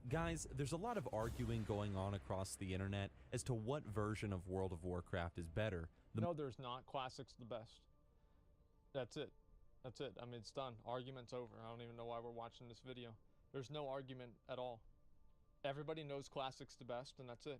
Guys, there's a lot of arguing going on across the internet as to what version of World of Warcraft is better. No, there's not. Classic's the best. That's it. That's it. I mean, it's done. Argument's over. I don't even know why we're watching this video. There's no argument at all. Everybody knows Classic's the best, and that's it.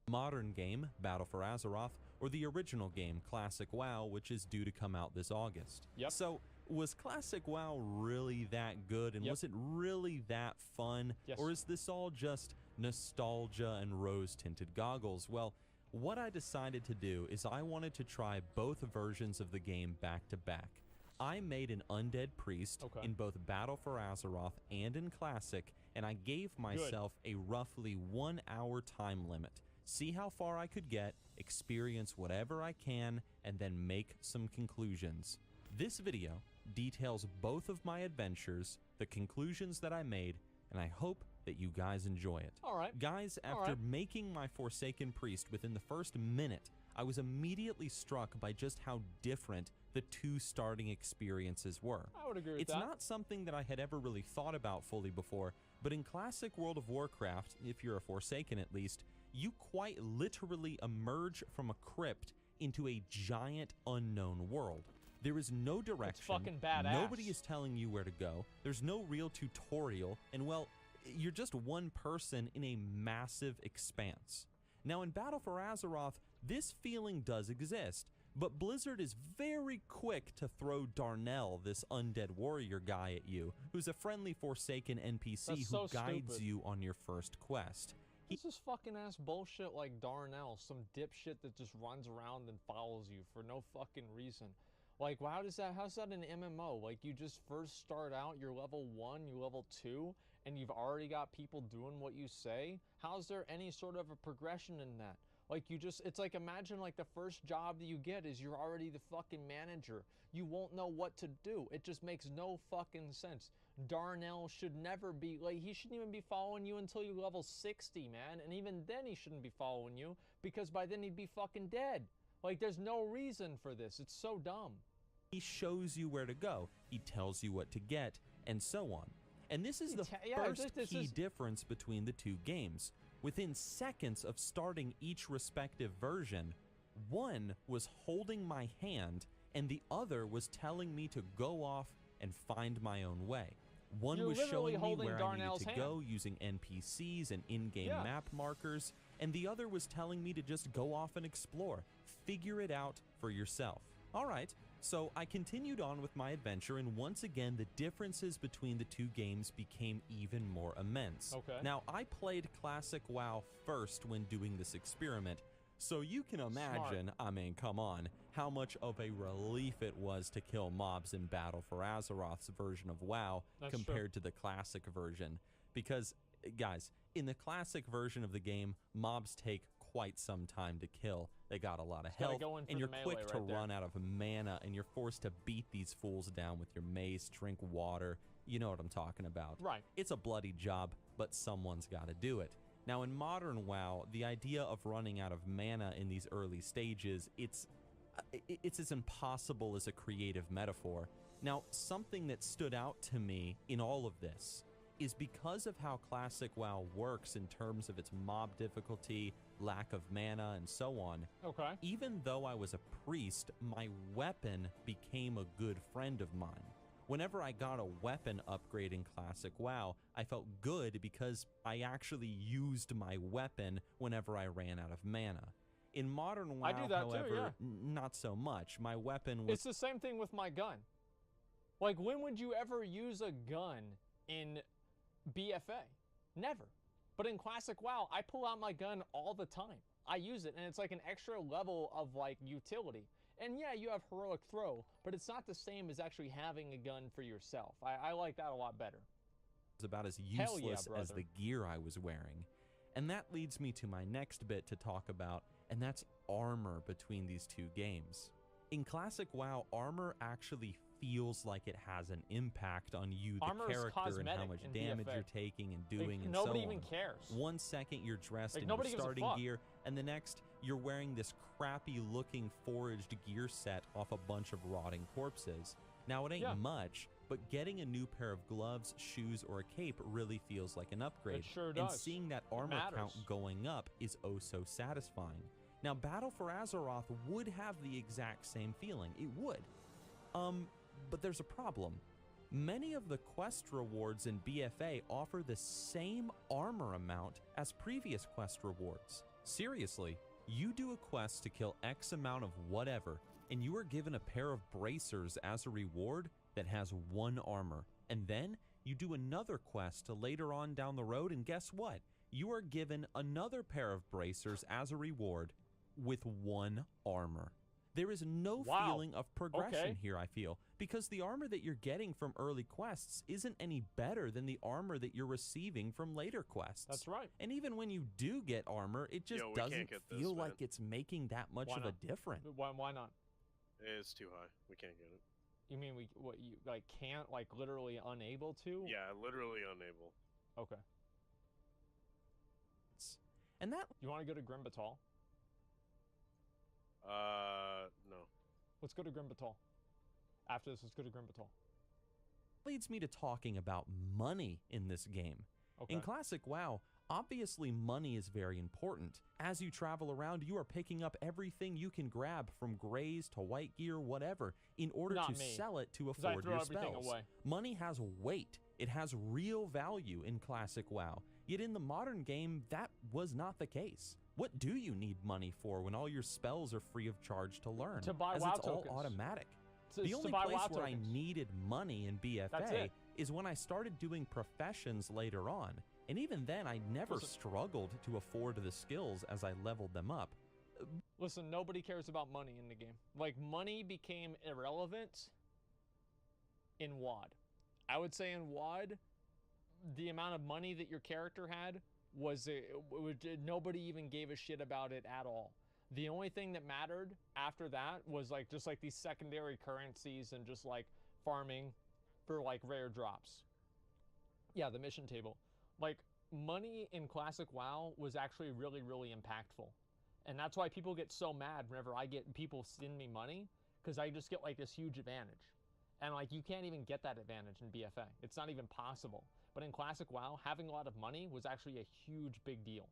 Modern game, Battle for Azeroth, or the original game, Classic WoW, which is due to come out this August. Yep. So, was Classic WoW really that good, and was it really that fun? Yes. Or is this all just nostalgia and rose-tinted goggles? Well, what I decided to do is I wanted to try both versions of the game back to back. I made an undead priest in both Battle for Azeroth and in Classic, and I gave myself a roughly 1 hour time limit. See how far I could get, experience whatever I can, and then make some conclusions. This video details both of my adventures, the conclusions that I made, and I hope that you guys enjoy it. Alright. Guys, after making my Forsaken Priest within the first minute, I was immediately struck by just how different the two starting experiences were. I would agree with that. It's not something that I had ever really thought about fully before, but in classic World of Warcraft, if you're a Forsaken at least, you quite literally emerge from a crypt into a giant unknown world. There is no direction. It's fucking badass. Nobody is telling you where to go. There's no real tutorial, and well, you're just one person in a massive expanse. Now in Battle for Azeroth, this feeling does exist, but Blizzard is very quick to throw Darnell, this undead warrior guy, at you, who's a friendly Forsaken NPC who guides you on your first quest. This is fucking ass bullshit like Darnell, some dipshit that just runs around and follows you for no fucking reason. Like, how's that an MMO? Like, you just first start out, you're level 1, you're level 2, and you've already got people doing what you say? How's there any sort of a progression in that? Like, it's like, imagine like the first job that you get is you're already the fucking manager. You won't know what to do. It just makes no fucking sense. Darnell should never be, like, he shouldn't even be following you until you level 60, man. And even then he shouldn't be following you, because by then he'd be fucking dead. Like, there's no reason for this. It's so dumb. He shows you where to go. He tells you what to get, and so on. And this is the first key difference between the two games. Within seconds of starting each respective version, one was holding my hand, and the other was telling me to go off and find my own way. One was showing me where I needed to go using NPCs and in-game map markers, and the other was telling me to just go off and explore. Figure it out for yourself. Alright, so I continued on with my adventure, and once again the differences between the two games became even more immense. Now, I played Classic WoW first when doing this experiment, so you can imagine, I mean, come on, how much of a relief it was to kill mobs in Battle for Azeroth's version of WoW compared to the Classic version. Because, guys, in the Classic version of the game, mobs take quite some time to kill. They got a lot of health, and you're quick to run out of mana, and you're forced to beat these fools down with your mace, drink water. You know what I'm talking about. Right. It's a bloody job, but someone's got to do it. Now, in modern WoW, the idea of running out of mana in these early stages, it's as impossible as a creative metaphor. Now, something that stood out to me in all of this is because of how Classic WoW works in terms of its mob difficulty, lack of mana, and so on. Even though I was a priest, my weapon became a good friend of mine. Whenever I got a weapon upgrade in Classic WoW, I felt good because I actually used my weapon whenever I ran out of mana. In modern WoW, however, not so much. My weapon was... It's the same thing with my gun. Like, when would you ever use a gun in BFA? Never. But in Classic WoW, I pull out my gun all the time. I use it, and it's like an extra level of, like, utility. And yeah, you have heroic throw, but it's not the same as actually having a gun for yourself. I like that a lot better. It's about as useless as the gear I was wearing. And that leads me to my next bit to talk about, and that's armor between these two games. In Classic WoW, armor actually feels like it has an impact on you, the character, and how much damage you're taking and doing, and so on. Nobody even cares. 1 second you're dressed in your starting gear, and the next you're wearing this crappy looking foraged gear set off a bunch of rotting corpses. Now, it ain't much, but getting a new pair of gloves, shoes, or a cape really feels like an upgrade. It sure does. And seeing that armor count going up is oh so satisfying. Now, Battle for Azeroth would have the exact same feeling. It would. But there's a problem. Many of the quest rewards in BFA offer the same armor amount as previous quest rewards. Seriously, you do a quest to kill X amount of whatever, and you are given a pair of bracers as a reward that has 1 armor. And then you do another quest to later on down the road, and guess what? You are given another pair of bracers as a reward with 1 armor. There is no feeling of progression here, I feel, because the armor that you're getting from early quests isn't any better than the armor that you're receiving from later quests. That's right. And even when you do get armor, it just doesn't feel like it's making that much of a difference. Why not? It's too high. We can't get it. You mean you like can't, like literally unable to? Yeah, literally unable. Okay. And that... You want to go to Grimbatal? No. Let's go to Grimbatal. After this, let's go to Grimbatal. Leads me to talking about money in this game. Okay. In Classic WoW, obviously money is very important. As you travel around, you are picking up everything you can grab, from grays to white gear, whatever, in order to sell it to afford your spells. Money has weight. It has real value in Classic WoW. Yet in the modern game, that was not the case. What do you need money for when all your spells are free of charge to learn? To buy as WoW it's tokens. all automatic. It's the only place where I needed money in BFA is when I started doing professions later on. And even then, I never struggled to afford the skills as I leveled them up. Listen, nobody cares about money in the game. Like, money became irrelevant in WoD. I would say in WoD, the amount of money that your character had was nobody even gave a shit about it at all. The only thing that mattered after that was like just like these secondary currencies and just like farming for like rare drops. Yeah, the mission table. Like, money in Classic WoW was actually really, really impactful. And that's why people get so mad whenever people send me money, because I just get like this huge advantage. And like, you can't even get that advantage in BFA. It's not even possible. But in Classic WoW, having a lot of money was actually a huge big deal.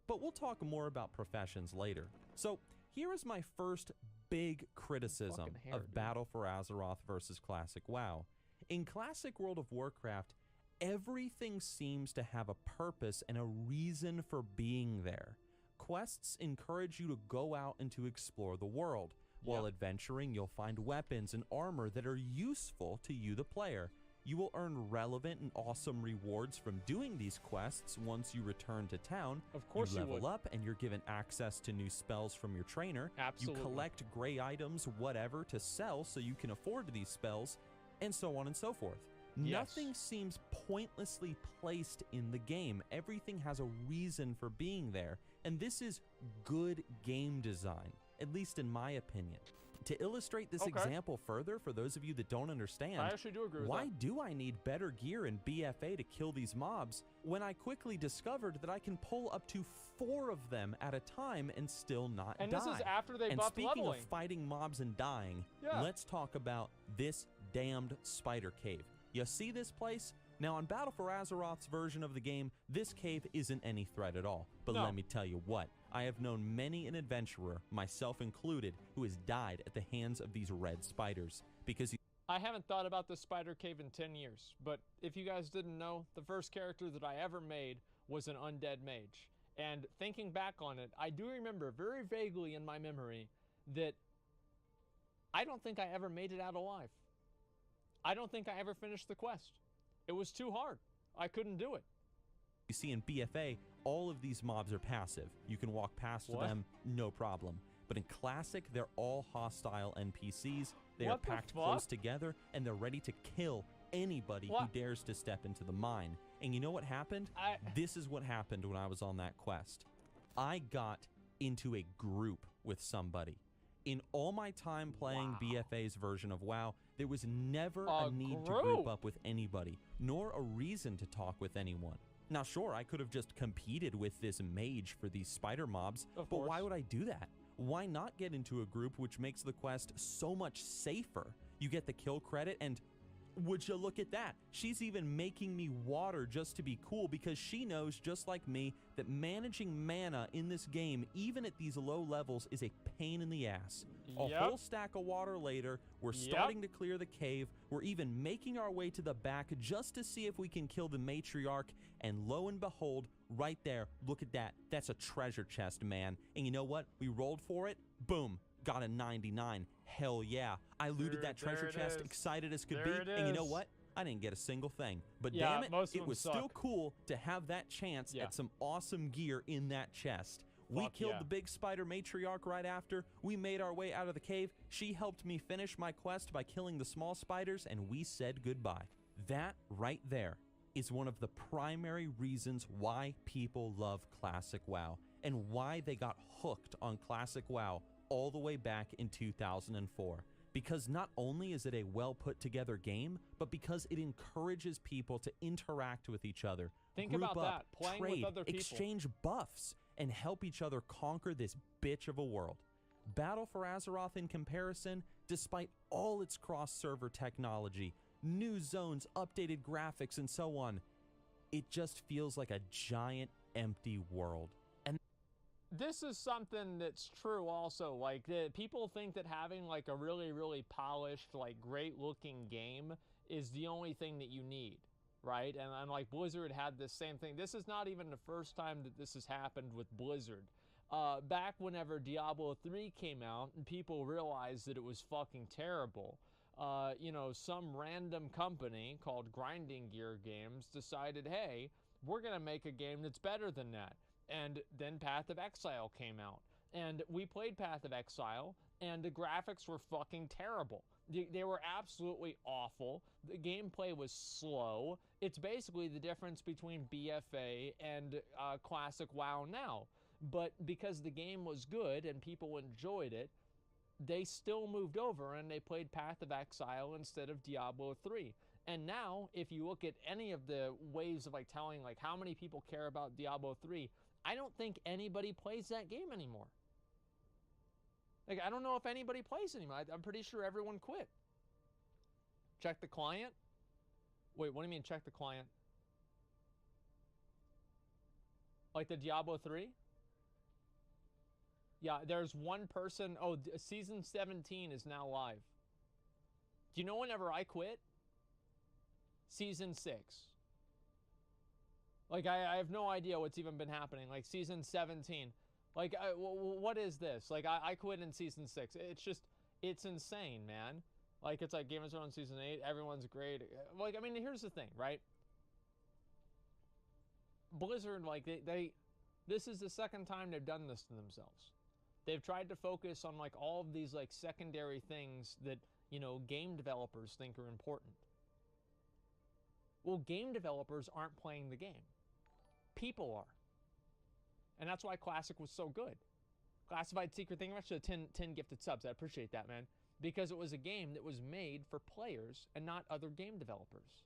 But we'll talk more about professions later. So here is my first big criticism of Battle for Azeroth versus Classic WoW. In Classic World of Warcraft, everything seems to have a purpose and a reason for being there. Quests encourage you to go out and to explore the world. While adventuring, you'll find weapons and armor that are useful to you, the player. You will earn relevant and awesome rewards from doing these quests once you return to town. Of course you level up and you're given access to new spells from your trainer. Absolutely. You collect gray items, whatever, to sell so you can afford these spells, and so on and so forth. Nothing seems pointlessly placed in the game. Everything has a reason for being there, and this is good game design, at least in my opinion. To illustrate this example further, for those of you that don't understand, I actually do agree with why do I need better gear in BFA to kill these mobs when I quickly discovered that I can pull up to 4 of them at a time and still not die? And this is after they buffed speaking leveling. of fighting mobs and dying, let's talk about this damned spider cave. You see this place? Now, on Battle for Azeroth's version of the game, this cave isn't any threat at all. But let me tell you what, I have known many an adventurer, myself included, who has died at the hands of these red spiders. Because I haven't thought about this spider cave in 10 years, but if you guys didn't know, the first character that I ever made was an undead mage. And thinking back on it, I do remember very vaguely in my memory that I don't think I ever made it out alive. I don't think I ever finished the quest. It was too hard. I couldn't do it. You see, in BFA, all of these mobs are passive. You can walk past them, no problem. But in Classic, they're all hostile NPCs. They are packed close together, and they're ready to kill anybody who dares to step into the mine. And you know what happened? This is what happened when I was on that quest. I got into a group with somebody. In all my time playing BFA's version of WoW, there was never a need to group up with anybody, nor a reason to talk with anyone. Now, sure, I could have just competed with this mage for these spider mobs, but why would I do that? Why not get into a group which makes the quest so much safer? You get the kill credit, and would you look at that? She's even making me water just to be cool because she knows, just like me, that managing mana in this game, even at these low levels, is a pain in the ass. A whole stack of water later, we're starting to clear the cave. We're even making our way to the back just to see if we can kill the matriarch. And lo and behold, right there, look at that. That's a treasure chest, man. And you know what? We rolled for it. Boom. Got a 99. Hell yeah. I looted that treasure chest, excited as could be. And you know what? I didn't get a single thing. But damn it, it was still cool to have that chance at some awesome gear in that chest. We killed the big spider matriarch right after. We made our way out of the cave. She helped me finish my quest by killing the small spiders, and we said goodbye. That right there is one of the primary reasons why people love Classic WoW and why they got hooked on Classic WoW all the way back in 2004. Because not only is it a well put together game, but because it encourages people to interact with each other. Think about that, playing with other people. Exchange buffs, and help each other conquer this bitch of a world. Battle for Azeroth, in comparison, despite all its cross-server technology, new zones, updated graphics, and so on, it just feels like a giant empty world. And this is something that's true also. Like, people think that having like a really, really polished, like great looking game is the only thing that you need, right? And like Blizzard had this same thing. This is not even the first time that this has happened with Blizzard. Back whenever Diablo 3 came out and people realized that it was fucking terrible, you know, some random company called Grinding Gear Games decided, hey, we're gonna make a game that's better than that. And then Path of Exile came out, and we played Path of Exile, and the graphics were fucking terrible. They were absolutely awful. The gameplay was slow. It's basically the difference between BFA and Classic WoW now. But because the game was good and people enjoyed it, they still moved over and they played Path of Exile instead of Diablo 3. And now, if you look at any of the ways of like telling like how many people care about Diablo 3, I don't think anybody plays that game anymore. Like, I don't know if anybody plays anymore. I'm pretty sure everyone quit. Check the client? Wait, what do you mean check the client? Like the Diablo 3? Yeah, there's one person. Oh, season 17 is now live. Do you know whenever I quit? Season 6. Like, I have no idea what's even been happening. Like, season 17. Like, what is this? Like, I quit in season 6. It's just, it's insane, man. Like, it's like Game of Thrones season 8. Everyone's great. Like, I mean, here's the thing, right? Blizzard, like, this is the second time they've done this to themselves. They've tried to focus on, like, all of these, like, secondary things that, you know, game developers think are important. Well, game developers aren't playing the game. People are. And that's why Classic was so good. Classified Secret Thing, actually 10 gifted subs. I appreciate that, man. Because it was a game that was made for players and not other game developers.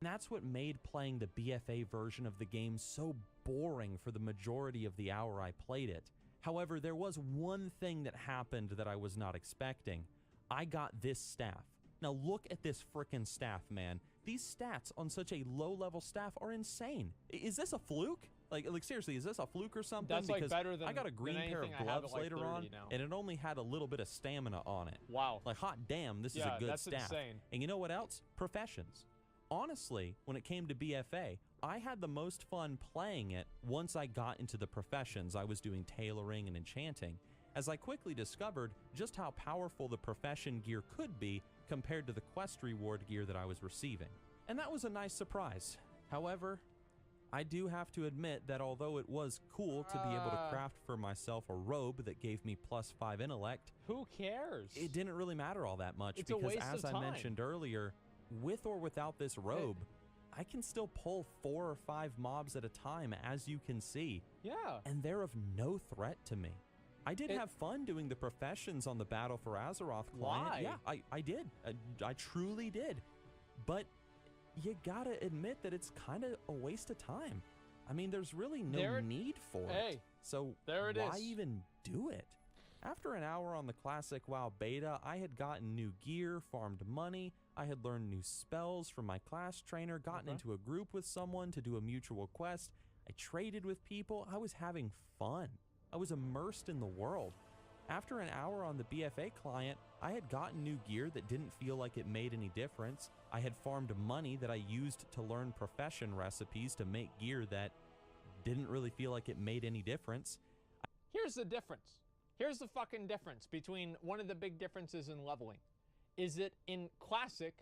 And that's what made playing the BFA version of the game so boring for the majority of the hour I played it. However, there was one thing that happened that I was not expecting. I got this staff. Now look at this frickin' staff, man. These stats on such a low-level staff are insane. Is this a fluke? Like seriously, is this a fluke or something? That's like because better than I got a green pair of gloves like later on, now. and it only had a little bit of stamina on it. Wow. Like, hot damn, this is a good that's staff. Insane. And you know what else? Professions. Honestly, when it came to BFA, I had the most fun playing it once I got into the professions. I was doing tailoring and enchanting, as I quickly discovered just how powerful the profession gear could be compared to the quest reward gear that I was receiving. And that was a nice surprise. However, I do have to admit that although it was cool to be able to craft for myself a robe that gave me +5 intellect, who cares? It didn't really matter all that much, it's because a waste as of time. I mentioned earlier, with or without this robe, I can still pull 4 or 5 mobs at a time, as you can see. Yeah. And they're of no threat to me. I did have fun doing the professions on the Battle for Azeroth client. Why? Yeah, I did. I truly did. But you gotta admit that it's kind of a waste of time. I mean, there's really no need for it. So there it why is. even do it? After an hour on the classic WoW beta, I had gotten new gear, farmed money, I had learned new spells from my class trainer, gotten into a group with someone to do a mutual quest, I traded with people, I was having fun. I was immersed in the world. After an hour on the BFA client, I had gotten new gear that didn't feel like it made any difference. I had farmed money that I used to learn profession recipes to make gear that didn't really feel like it made any difference. Here's the difference. Here's the fucking difference between one of the big differences in leveling. Is that in Classic,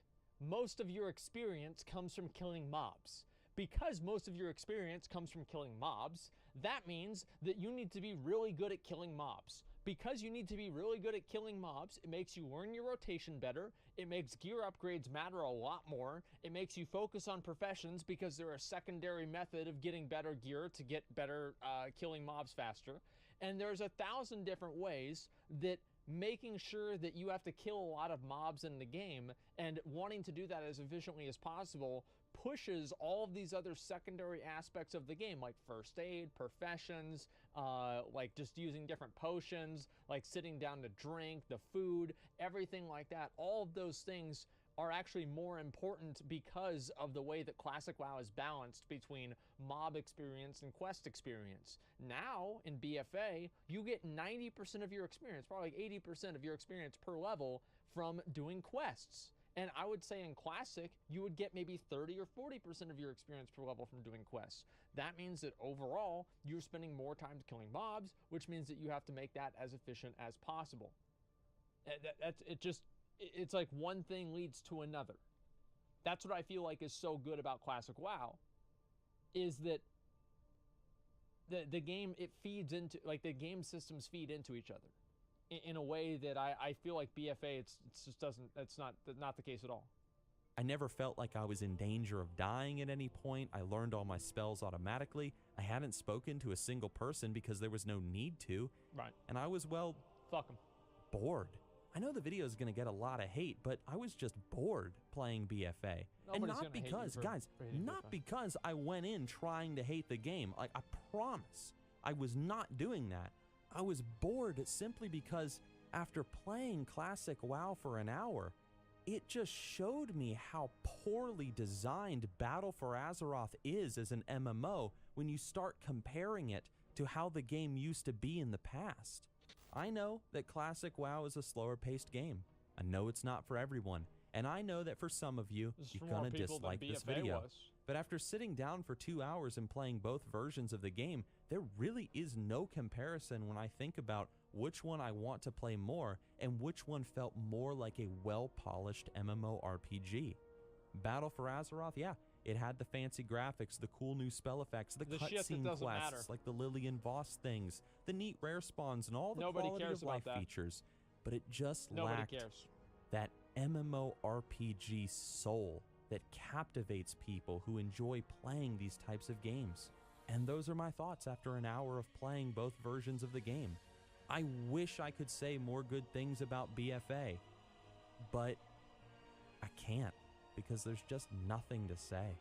most of your experience comes from killing mobs. Because most of your experience comes from killing mobs, that means that you need to be really good at killing mobs. Because you need to be really good at killing mobs, it makes you learn your rotation better, it makes gear upgrades matter a lot more, it makes you focus on professions because they're a secondary method of getting better gear to get better killing mobs faster. And there's 1,000 different ways that making sure that you have to kill a lot of mobs in the game and wanting to do that as efficiently as possible pushes all of these other secondary aspects of the game, like first aid, professions, like just using different potions, like sitting down to drink, the food, everything like that. All of those things are actually more important because of the way that Classic WoW is balanced between mob experience and quest experience. Now, in BFA, you get 90% of your experience, probably like 80% of your experience per level from doing quests. And I would say in Classic, you would get maybe 30 or 40% of your experience per level from doing quests. That means that overall, you're spending more time killing mobs, which means that you have to make that as efficient as possible. It's like one thing leads to another. That's what I feel like is so good about Classic WoW, is that the game, it feeds into, like the game systems feed into each other in a way that I feel like BFA, it's not the case at all. I never felt like I was in danger of dying at any point. I learned all my spells automatically. I hadn't spoken to a single person because there was no need to. Right. And I was, well, fuck 'em, bored. I know the video is going to get a lot of hate, but I was just bored playing BFA. And not because, guys, not because I went in trying to hate the game. Like, I promise I was not doing that. I was bored simply because after playing Classic WoW for an hour, it just showed me how poorly designed Battle for Azeroth is as an MMO when you start comparing it to how the game used to be in the past. I know that Classic WoW is a slower paced game. I know it's not for everyone. And I know that for some of you, you're gonna dislike this video. But after sitting down for 2 hours and playing both versions of the game, there really is no comparison when I think about which one I want to play more and which one felt more like a well-polished MMORPG. Battle for Azeroth, yeah, it had the fancy graphics, the cool new spell effects, the cutscene quests, like the Lillian Voss things, the neat rare spawns, and all the quality of life features. But it just lacked that MMORPG soul that captivates people who enjoy playing these types of games. And those are my thoughts after an hour of playing both versions of the game. I wish I could say more good things about BFA, but I can't because there's just nothing to say.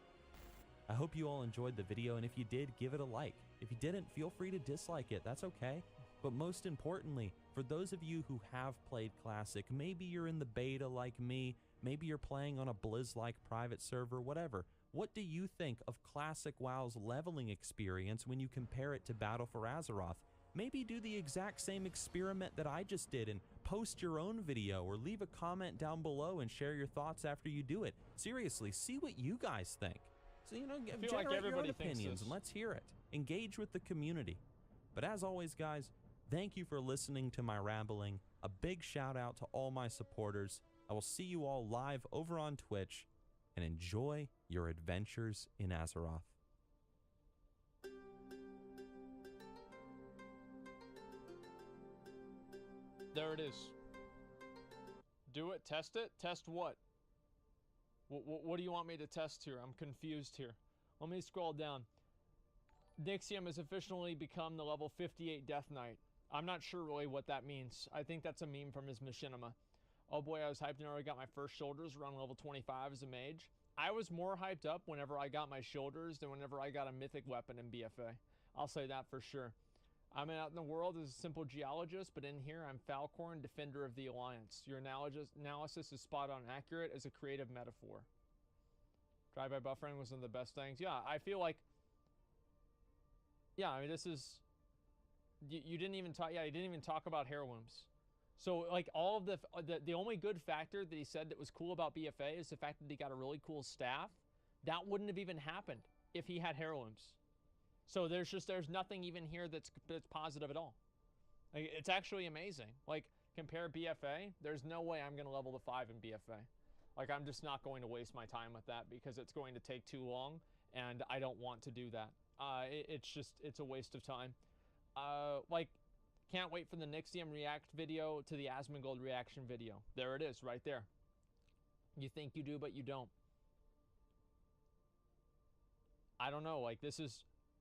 I hope you all enjoyed the video, and if you did, give it a like. If you didn't, feel free to dislike it, that's okay. But most importantly, for those of you who have played Classic, maybe you're in the beta like me, maybe you're playing on a Blizz-like private server, whatever. What do you think of Classic WoW's leveling experience when you compare it to Battle for Azeroth? Maybe do the exact same experiment that I just did and post your own video, or leave a comment down below and share your thoughts after you do it. Seriously, see what you guys think. So, generate your own opinions and let's hear it. Engage with the community. But as always, guys, thank you for listening to my rambling. A big shout out to all my supporters. I will see you all live over on Twitch, and enjoy your adventures in Azeroth. There it is. Do it, test it, test what? What do you want me to test here? I'm confused here. Let me scroll down. Nixxiom has officially become the level 58 Death Knight. I'm not sure really what that means. I think that's a meme from his machinima. Oh boy, I was hyped whenever I got my first shoulders around level 25 as a mage. I was more hyped up whenever I got my shoulders than whenever I got a mythic weapon in BFA. I'll say that for sure. I'm out in the world as a simple geologist, but in here I'm Falcorn, defender of the Alliance. Your analysis is spot on accurate as a creative metaphor. Drive-by buffering was one of the best things. Yeah, I feel like... Yeah, I mean, this is... You didn't even talk... Yeah, you didn't even talk about heirlooms. So, like, all of the only good factor that he said that was cool about BFA is the fact that he got a really cool staff. That wouldn't have even happened if he had heirlooms. So there's nothing even here that's positive at all. Like, it's actually amazing. Like, compare BFA, there's no way I'm going to level to 5 in BFA. Like, I'm just not going to waste my time with that because it's going to take too long, and I don't want to do that. It's a waste of time. Like, can't wait for the Nixxiom react video to the Asmongold reaction video. There it is, right there. You think you do, but you don't. I don't know, like,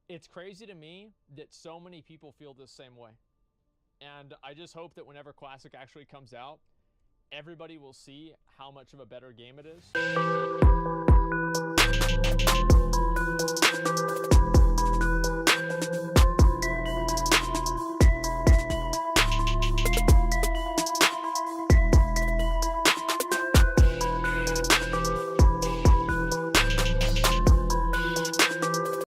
it's crazy to me that so many people feel the same way. And I just hope that whenever Classic actually comes out, everybody will see how much of a better game it is.